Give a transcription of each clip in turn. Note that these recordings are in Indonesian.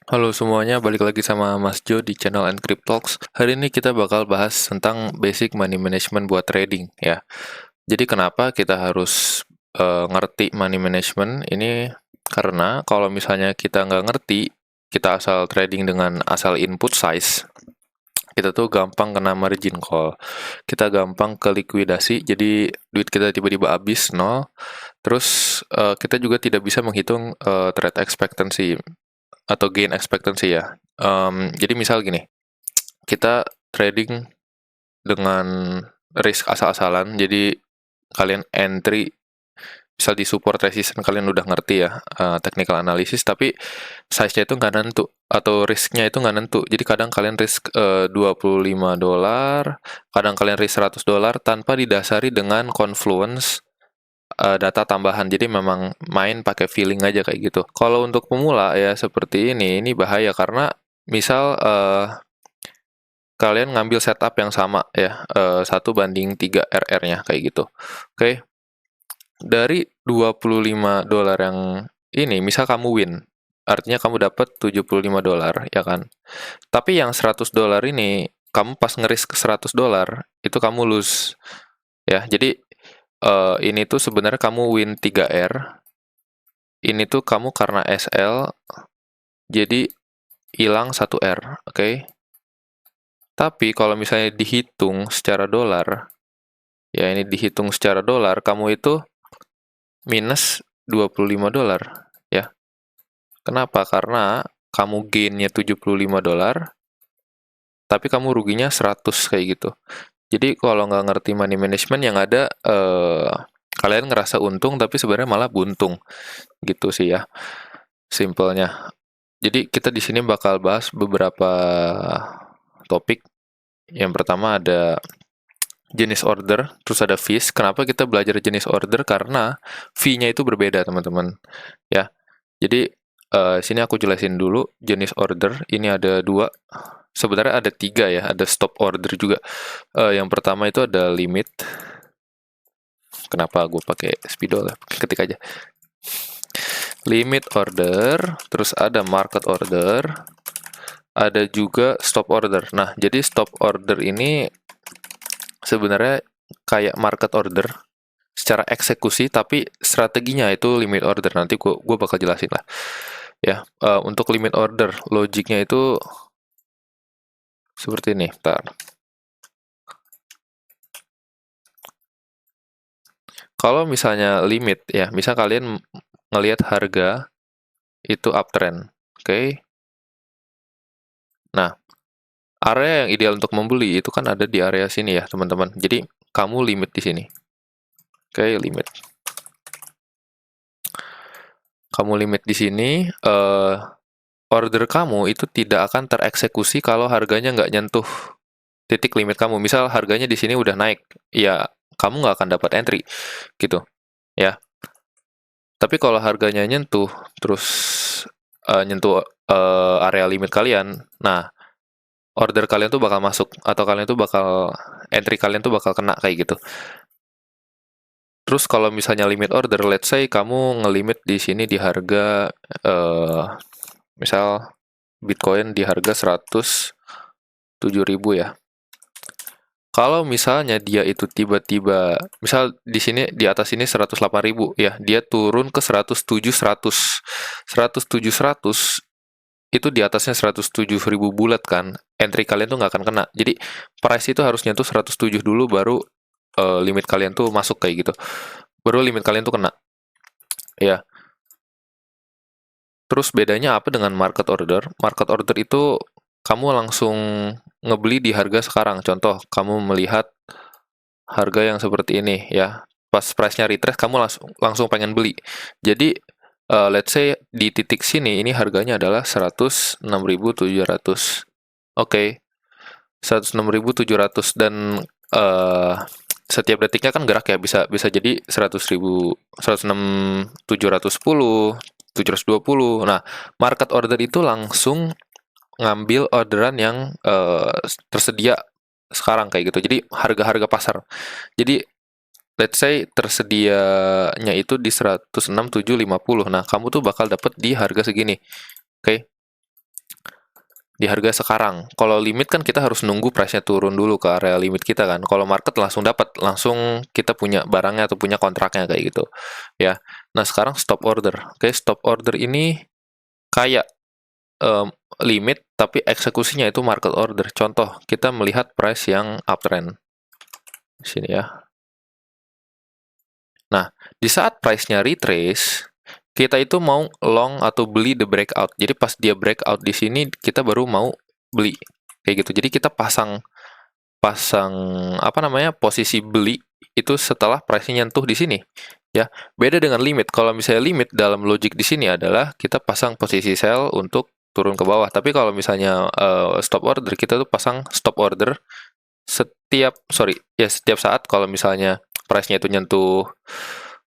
Halo semuanya, balik lagi sama Mas Jo di channel Encrypt Talks. Hari ini kita bakal bahas tentang basic money management buat trading ya. Jadi kenapa kita harus ngerti money management ini? Karena kalau misalnya kita nggak ngerti, kita asal trading dengan asal input size, kita tuh gampang kena margin call. Kita gampang ke likuidasi, jadi duit kita tiba-tiba habis nol. Terus kita juga tidak bisa menghitung trade expectancy atau gain expectancy ya. Jadi misal gini, kita trading dengan risk asal-asalan, jadi kalian entry misal di support resistance kalian udah ngerti ya technical analysis, tapi size-nya itu nggak nentu atau risk-nya itu nggak nentu. Jadi kadang kalian risk $25, kadang kalian risk $100 tanpa didasari dengan confluence data tambahan. Jadi memang main pakai feeling aja kayak gitu. Kalau untuk pemula ya seperti ini bahaya karena misal kalian ngambil setup yang sama ya, 1:3 RR-nya kayak gitu. Oke. Dari $25 yang ini, misal kamu win, artinya kamu dapat $75 ya kan. Tapi yang $100 ini kamu pas ngeris ke $100 itu kamu lose ya. Jadi ini tuh sebenarnya kamu win 3R. Ini tuh kamu karena SL jadi hilang 1R, oke? Tapi kalau misalnya dihitung secara dolar, ya ini dihitung secara dolar, kamu itu minus $25 ya. Kenapa? Karena kamu gainnya $75, tapi kamu ruginya 100 kayak gitu. Jadi kalau nggak ngerti money management yang ada kalian ngerasa untung tapi sebenarnya malah buntung gitu sih ya. Simpelnya. Jadi kita di sini bakal bahas beberapa topik. Yang pertama ada jenis order, terus ada fees. Kenapa kita belajar jenis order? Karena fee-nya itu berbeda, teman-teman. Ya, jadi sini aku jelasin dulu jenis order. Ini ada dua. Sebenarnya ada tiga ya. Ada stop order juga. Yang pertama itu ada limit. Kenapa gue pakai spidol ya? Ketik aja. Limit order, terus ada market order, ada juga stop order. Nah, jadi stop order ini sebenarnya kayak market order secara eksekusi, tapi strateginya itu limit order. Nanti gue bakal jelasin lah. Ya, untuk limit order, logiknya itu seperti ini. Bentar. Kalau misalnya limit, ya, misal kalian ngelihat harga itu uptrend, oke? Nah, area yang ideal untuk membeli itu kan ada di area sini ya, teman-teman. Jadi kamu limit di sini, oke? Limit. Kamu limit di sini. Order kamu itu tidak akan tereksekusi kalau harganya nggak nyentuh titik limit kamu. Misal harganya di sini udah naik, ya kamu nggak akan dapat entry, gitu, ya. Tapi kalau harganya nyentuh, terus nyentuh area limit kalian, nah order kalian tuh bakal masuk atau kalian tuh bakal entry kalian tuh bakal kena kayak gitu. Terus kalau misalnya limit order, let's say kamu ngelimit di sini di harga misal Bitcoin di harga 107.000 ya. Kalau misalnya dia itu tiba-tiba, misal di sini di atas ini 108.000 ya, dia turun ke 107.100. 107.100 itu di atasnya 107.000 bulat kan. Entry kalian tuh nggak akan kena. Jadi price itu harus nyentuh 107 dulu baru limit kalian tuh masuk kayak gitu. Baru limit kalian tuh kena. Ya. Terus bedanya apa dengan market order? Market order itu kamu langsung ngebeli di harga sekarang. Contoh, kamu melihat harga yang seperti ini ya. Pas price-nya retrace kamu langsung pengen beli. Jadi let's say di titik sini ini harganya adalah 106.700. Oke. 106.700 dan setiap detiknya kan gerak ya, bisa jadi 100.000, 106.710, 720. Nah, market order itu langsung ngambil orderan yang tersedia sekarang kayak gitu. Jadi harga-harga pasar. Jadi let's say tersedianya itu di 106.750. Nah, kamu tuh bakal dapet di harga segini. Oke. di harga sekarang. Kalau limit kan kita harus nunggu price-nya turun dulu ke area limit kita kan. Kalau market langsung dapat, langsung kita punya barangnya atau punya kontraknya kayak gitu. Ya. Nah, sekarang stop order. Oke, stop order ini kayak limit tapi eksekusinya itu market order. Contoh, kita melihat price yang uptrend. Di sini ya. Nah, di saat price-nya retrace, kita itu mau long atau beli the breakout. Jadi pas dia breakout di sini, kita baru mau beli. Kayak gitu. Jadi kita pasang apa namanya, posisi beli itu setelah price-nya nyentuh di sini. Ya, beda dengan limit. Kalau misalnya limit dalam logic di sini adalah kita pasang posisi sell untuk turun ke bawah. Tapi kalau misalnya stop order, kita tuh pasang stop order setiap saat kalau misalnya price-nya itu nyentuh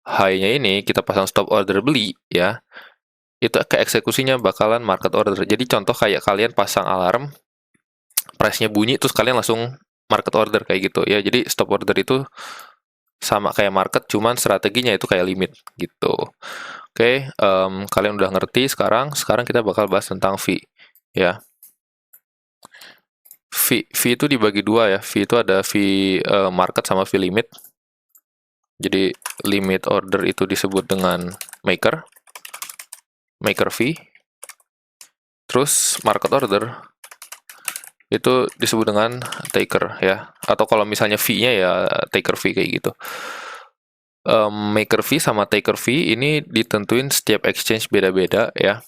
high-nya ini, kita pasang stop order beli ya. Itu ke eksekusinya bakalan market order. Jadi contoh kayak kalian pasang alarm, price-nya bunyi terus kalian langsung market order kayak gitu ya. Jadi stop order itu sama kayak market, cuman strateginya itu kayak limit gitu. Oke, kalian udah ngerti sekarang. Sekarang kita bakal bahas tentang fee ya. Fee itu dibagi dua ya. Fee itu ada fee market sama fee limit. Jadi limit order itu disebut dengan maker fee. Terus market order itu disebut dengan taker ya. Atau kalau misalnya fee-nya ya taker fee kayak gitu. Maker fee sama taker fee ini ditentuin setiap exchange beda-beda ya.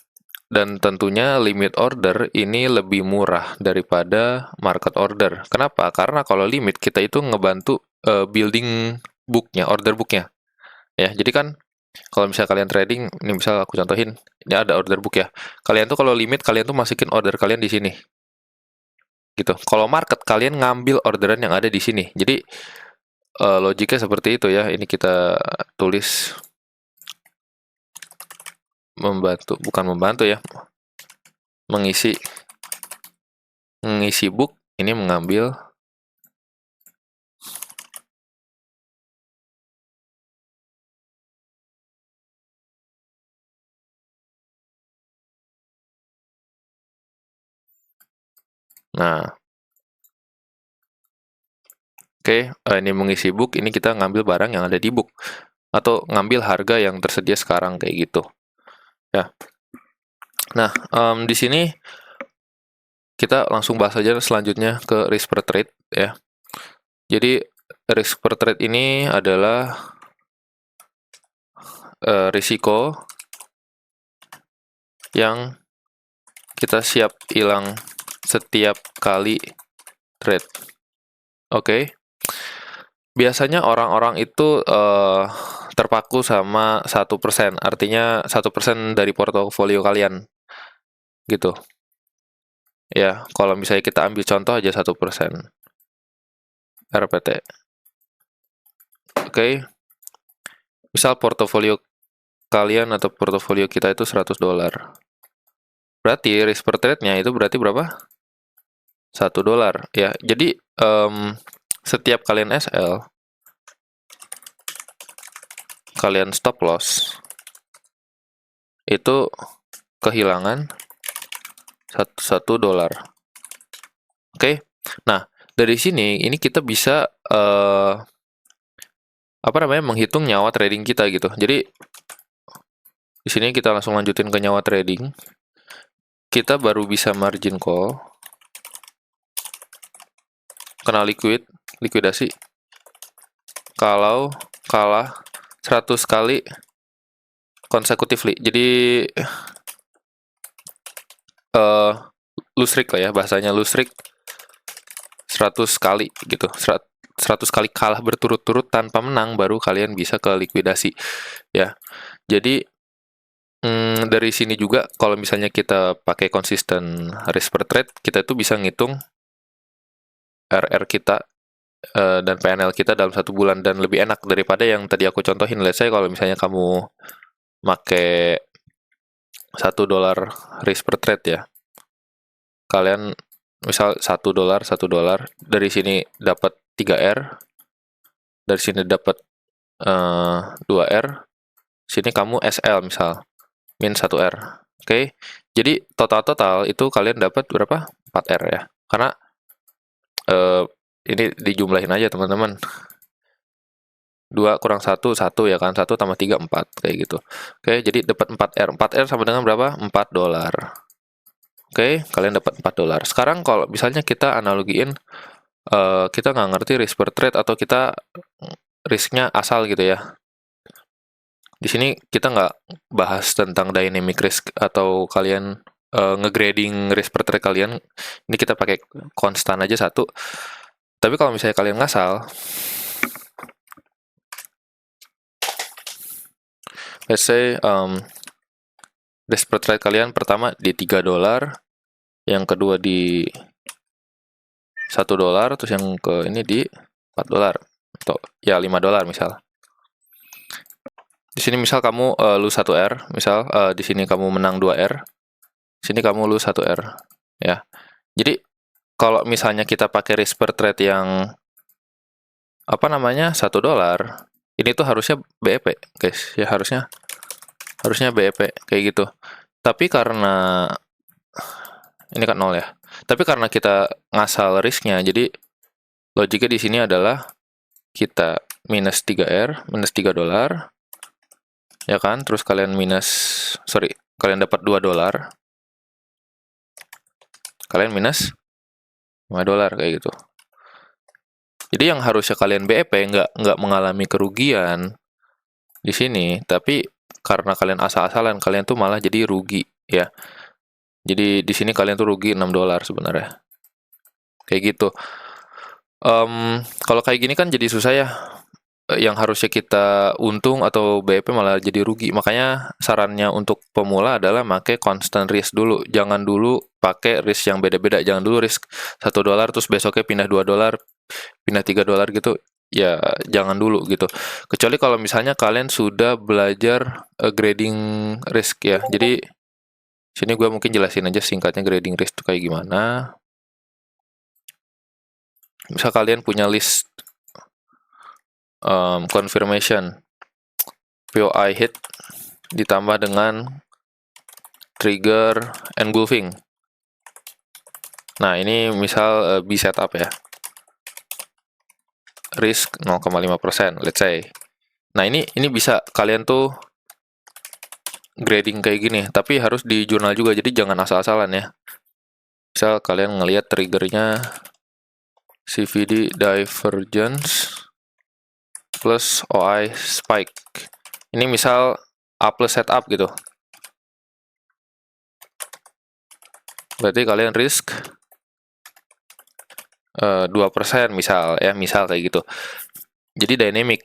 Dan tentunya limit order ini lebih murah daripada market order. Kenapa? Karena kalau limit kita itu ngebantu building booknya, order booknya. Ya, jadi kan kalau misalnya kalian trading, ini misal aku contohin, ini ada order book ya. Kalian tuh kalau limit, kalian tuh masukin order kalian di sini. Gitu. Kalau market, kalian ngambil orderan yang ada di sini. Jadi logiknya seperti itu ya. Ini kita tulis bukan membantu ya. Mengisi book, ini mengambil nah, oke, ini mengisi book, ini kita ngambil barang yang ada di book atau ngambil harga yang tersedia sekarang kayak gitu. Ya. Nah, di sini kita langsung bahas aja selanjutnya ke risk per trade ya. Jadi risk per trade ini adalah risiko yang kita siap hilang setiap kali trade. Oke. Biasanya orang-orang itu terpaku sama 1%, artinya 1% dari portofolio kalian, gitu. Ya, kalau misalnya kita ambil contoh aja 1%, RPT. Oke. Misal portofolio kalian atau portofolio kita itu $100. Berarti risk per trade-nya itu berarti berapa? $1 ya. Jadi setiap kalian SL, kalian stop loss, itu kehilangan $1. Oke. Nah, dari sini ini kita bisa menghitung nyawa trading kita gitu. Jadi di sini kita langsung lanjutin ke nyawa trading. Kita baru bisa margin call, kena likuidasi kalau kalah 100 kali consecutively. Jadi lose streak lah ya, bahasanya lose streak 100 kali gitu. 100 kali kalah berturut-turut tanpa menang baru kalian bisa ke likuidasi ya. Jadi dari sini juga kalau misalnya kita pakai konsisten risk per trade, kita itu bisa ngitung RR kita dan PNL kita dalam 1 bulan dan lebih enak daripada yang tadi aku contohin. Let's say kalau misalnya kamu pakai $1 risk per trade ya, kalian misal $1 dari sini dapat 3R, dari sini dapat 2R, sini kamu SL misal min 1R. Oke, jadi total itu kalian dapat berapa? 4R ya. Karena ini dijumlahin aja teman-teman. 2 kurang 1, 1 ya kan. 1 tambah 3, 4. Kayak gitu. Oke, jadi dapat 4R. 4R sama dengan berapa? $4. Oke, kalian dapat $4. Sekarang kalau misalnya kita analogiin, kita nggak ngerti risk per trade atau kita risknya asal gitu ya. Di sini kita nggak bahas tentang dynamic risk atau kalian ngegrading risk per trade kalian. Ini kita pakai konstan aja 1. Tapi kalau misalnya kalian ngasal, let's say risk per trade kalian pertama di $3, yang kedua di $1, terus yang ke ini di $4 atau ya $5 misal. Di sini misal kamu lose 1R, misal di sini kamu menang 2R, sini kamu lose 1R, ya. Jadi kalau misalnya kita pakai risk per trade yang apa namanya $1, ini tuh harusnya BEP, guys. Ya harusnya BEP kayak gitu. Tapi karena ini kan 0 ya. Tapi karena kita ngasal risknya, jadi logiknya di sini adalah kita minus 3R, minus $3, ya kan? Terus kalian kalian dapat $2, kalian minus $5 kayak gitu. Jadi yang harusnya kalian BEP nggak mengalami kerugian di sini, tapi karena kalian asal-asalan, kalian tuh malah jadi rugi ya. Jadi di sini kalian tuh rugi $6 sebenarnya. Kayak gitu. Kalau kayak gini kan jadi susah ya. Yang harusnya kita untung atau BEP malah jadi rugi. Makanya sarannya untuk pemula adalah pakai constant risk dulu. Jangan dulu pakai risk yang beda-beda. Jangan dulu risk $1 terus besoknya pindah $2, pindah $3 gitu. Ya jangan dulu gitu. Kecuali kalau misalnya kalian sudah belajar grading risk ya. Jadi sini gue mungkin jelasin aja singkatnya grading risk itu kayak gimana. Misal kalian punya list confirmation POI hit ditambah dengan trigger engulfing. Nah ini misal B setup ya, risk 0,5%, let's say. Nah ini bisa kalian tuh grading kayak gini, tapi harus di jurnal juga, jadi jangan asal-asalan ya. Misal kalian ngelihat triggernya CVD divergence plus OI spike. Ini misal A plus setup gitu. Berarti kalian risk 2% misal ya, misal kayak gitu. Jadi dynamic.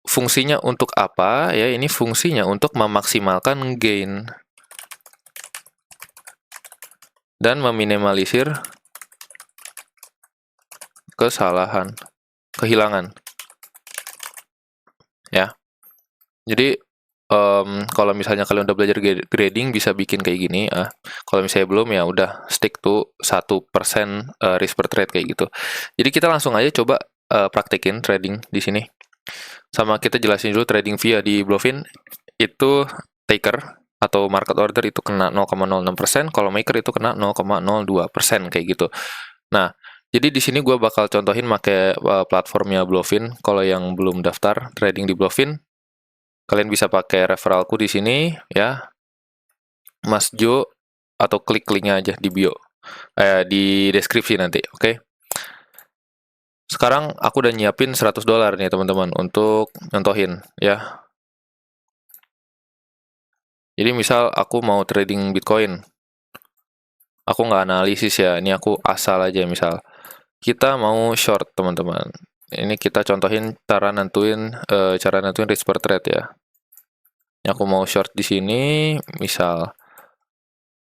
Fungsinya untuk apa? Ya, ini fungsinya untuk memaksimalkan gain dan meminimalisir kehilangan. Ya. Jadi kalau misalnya kalian udah belajar grading bisa bikin kayak gini. Kalau misalnya belum ya udah stick to 1% risk per trade kayak gitu. Jadi kita langsung aja coba praktekin trading di sini. Sama kita jelasin dulu trading via di Bluefin itu taker atau market order itu kena 0,06%, kalau maker itu kena 0,02% kayak gitu. Nah, jadi di sini gue bakal contohin pakai platformnya Bluefin. Kalau yang belum daftar trading di Bluefin, kalian bisa pakai referralku di sini ya, Mas Jo, atau klik linknya aja di bio, di deskripsi nanti, oke? Sekarang aku udah nyiapin $100 nih teman-teman untuk nyontohin ya. Jadi misal aku mau trading Bitcoin, aku nggak analisis ya, ini aku asal aja. Misal kita mau short teman-teman, ini kita contohin cara nentuin risk per trade ya. Ini aku mau short di sini, misal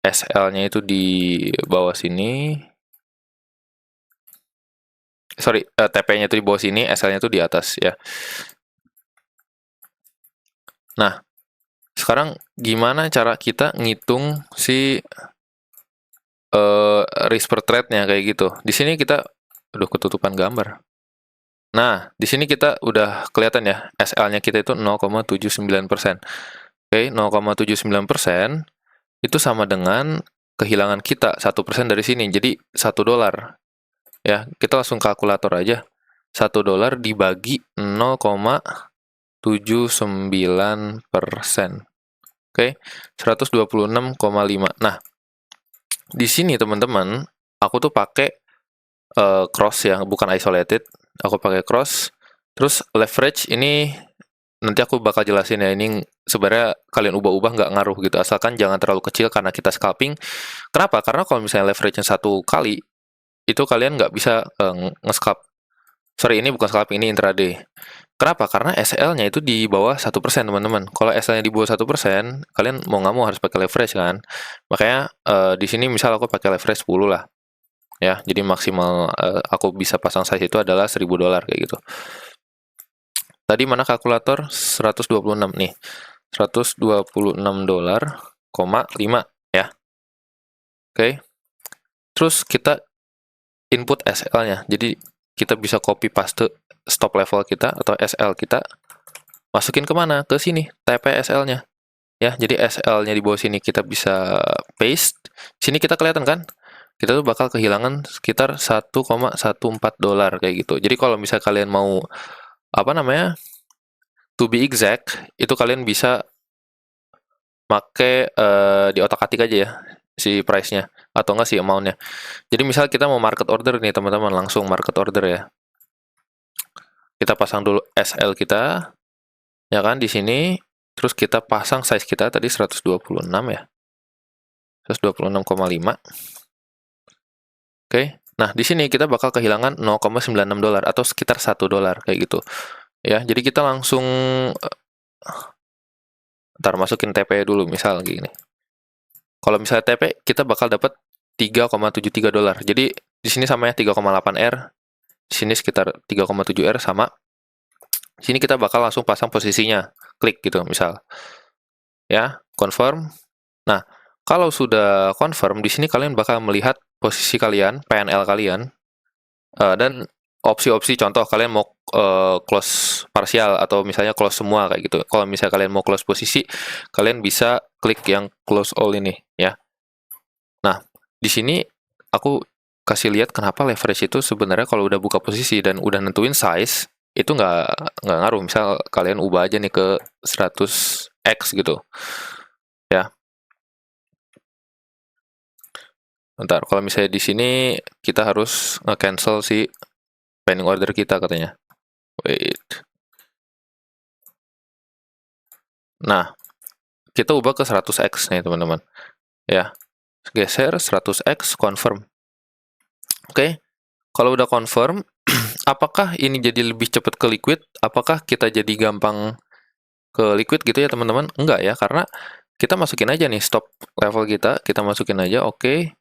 SL-nya itu di bawah sini, sorry, TP-nya itu di bawah sini, SL-nya itu di atas ya. Nah, sekarang gimana cara kita ngitung si risk per trade-nya kayak gitu. Di sini kita ketutupan gambar. Nah, di sini kita udah kelihatan ya, SL-nya kita itu 0,79%. Oke, 0,79%. itu sama dengan kehilangan kita 1% dari sini, jadi $1. Ya, kita langsung kalkulator aja. $1 dibagi 0,79%. Oke, 126,5. Nah, di sini teman-teman, aku tuh pakai cross ya, bukan isolated. Aku pakai cross. Terus leverage ini nanti aku bakal jelasin ya, ini sebenarnya kalian ubah-ubah nggak ngaruh gitu, asalkan jangan terlalu kecil karena kita scalping. Kenapa? Karena kalau misalnya leverage-nya 1 kali, itu kalian nggak bisa nge-scalp. Sorry, ini bukan scalping, ini intraday. Kenapa? Karena SL-nya itu di bawah 1%, teman-teman. Kalau SL-nya di bawah 1%, kalian mau nggak mau harus pakai leverage kan. Makanya di sini misal aku pakai leverage 10 lah. Ya, jadi maksimal aku bisa pasang size itu adalah $1.000 kayak gitu. Tadi mana kalkulator? 126 nih. $126,5 ya. Oke. Terus kita input SL-nya. Jadi kita bisa copy paste stop level kita atau SL kita, masukin kemana? Ke sini, TP SL-nya. Ya, jadi SL-nya di bawah sini kita bisa paste. Sini kita kelihatan kan? Kita tuh bakal kehilangan sekitar $1,14 kayak gitu. Jadi kalau misalnya kalian mau apa namanya? To be exact, itu kalian bisa pakai di otak-atik aja ya si price-nya atau enggak si amount-nya. Jadi misal kita mau market order nih teman-teman, langsung market order ya. Kita pasang dulu SL kita, ya kan di sini. Terus kita pasang size kita tadi 126 ya. 126,5. Oke. Nah, di sini kita bakal kehilangan $0,96 atau sekitar $1 kayak gitu. Ya, jadi kita langsung ntar masukin TP dulu misal gini. Kalau misalnya TP kita bakal dapat $3,73. Jadi di sini sama ya 3,8R. Di sini sekitar 3,7R sama. Sini kita bakal langsung pasang posisinya. Klik gitu misal. Ya, confirm. Nah, kalau sudah confirm, di sini kalian bakal melihat posisi kalian, PNL kalian, dan opsi-opsi contoh kalian mau close parsial atau misalnya close semua kayak gitu. Kalau misalnya kalian mau close posisi, kalian bisa klik yang close all ini ya. Nah, di sini aku kasih lihat kenapa leverage itu sebenarnya kalau udah buka posisi dan udah nentuin size itu nggak ngaruh. Misal kalian ubah aja nih ke 100x gitu ya. Bentar, kalau misalnya di sini kita harus nge-cancel si pending order kita katanya. Wait. Nah, kita ubah ke 100x nih teman-teman. Ya, geser 100x, confirm. Oke, kalau udah confirm, apakah ini jadi lebih cepat ke liquid? Apakah kita jadi gampang ke liquid gitu ya teman-teman? Enggak ya, karena kita masukin aja nih stop level kita masukin aja, oke.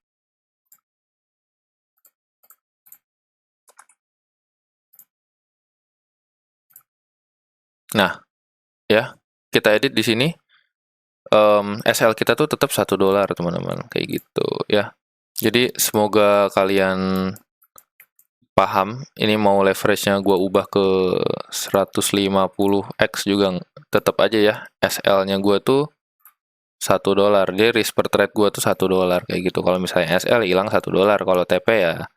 Nah, ya, kita edit di sini. SL kita tuh tetap $1 teman-teman, kayak gitu ya. Jadi semoga kalian paham. Ini mau leverage-nya gue ubah ke 150x juga tetap aja ya. SL-nya gue tuh $1. Jadi risk per trade gue tuh $1 kayak gitu. Kalau misalnya SL hilang $1. Kalau TP ya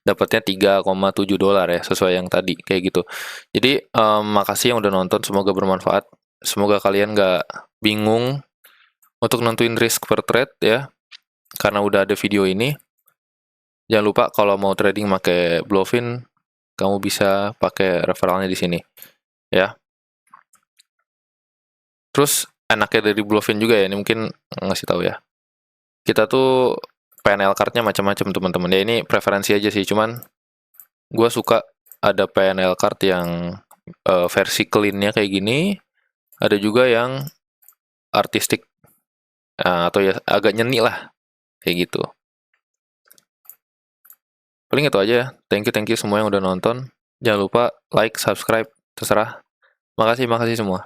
dapatnya $3,7 ya, sesuai yang tadi kayak gitu. Jadi makasih yang udah nonton, semoga bermanfaat. Semoga kalian nggak bingung untuk nentuin risk per trade ya, karena udah ada video ini. Jangan lupa kalau mau trading pakai Bluefin, kamu bisa pakai referralnya di sini ya. Terus enaknya dari Bluefin juga ya, ini mungkin ngasih tahu ya. Kita tuh PNL card-nya macam-macam teman-teman. Ya ini preferensi aja sih, cuman gue suka ada PNL card yang versi clean-nya kayak gini, ada juga yang artistik atau ya agak nyeni lah kayak gitu. Paling itu aja ya. Thank you semua yang udah nonton. Jangan lupa like, subscribe, terserah. Makasih semua.